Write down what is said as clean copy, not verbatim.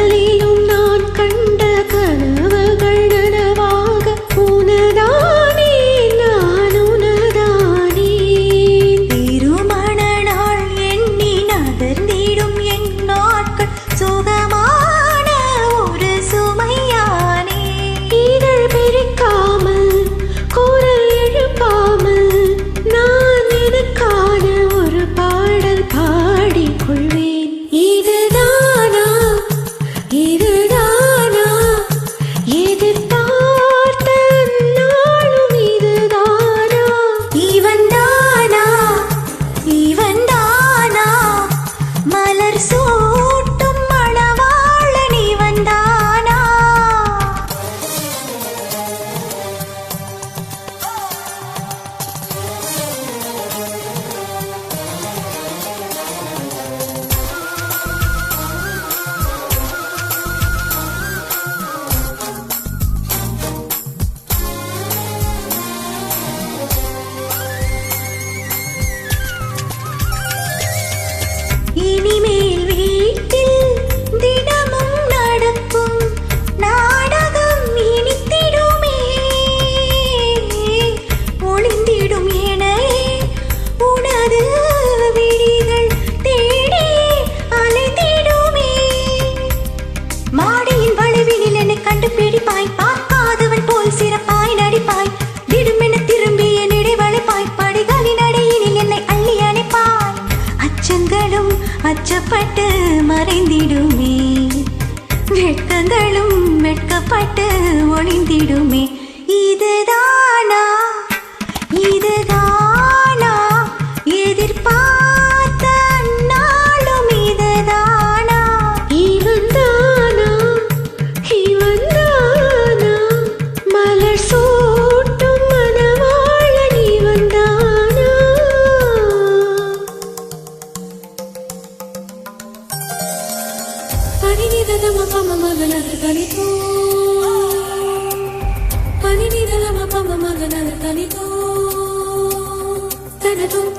பகலிலும் நான் கண்ட கனவுகள் நனவாக உனதானே நான் உனதானே. திருமண நாள் எண்ணி நகர்ந்திடும் என் நாட்கள் சுகமான ஒரு சுமையானே. இதழ் பிரிக்காமல் குரல் எழுப்பாமல் நான் எனக்கான ஒரு பாடல் பாடிக்கொள்வேன். இதுதானா இதுதானா எதிர்பார்த்த நாளும் இதுதானா. இவன் தானா இவன் தானா மலர் சூட்டும் மணவாளன் இவன் தானா. இனிமேல் வீட்டில் தினமும் நடக்கும் நாடகம் இனித்திடுமே. ஒளிந்திடும் எனையே உனது விழிகள் தேடி அலைந்திடுமே. மாடியின் வளைவினில் என்னை கண்டுபிடிப்பாய், பார்க்காதவன் போல் சிறப்பாய் நடிப்பாய். திடுமென திரும்பி என்னிடை வளைப்பாய், படிகளின் அடையினில் என்னை அள்ளி அணைப்பாய். அச்சங்களும் அச்சப்பட்டு மறைந்திடுமே, வெட்கங்களும் வெட்கப்பட்டு ஒளிந்திடுமே. இதுதானா இதுதானா எதிர்பார்த்த நாளும் இதுதானா. இவன் தானா இவன் தானா மலர் சூட்டும் மணவாளன் இவன் தானா. பனிநிதல மபம மகனது கனிதோ, பனிநிதல மபம மகனது கனிதோ, தனதும்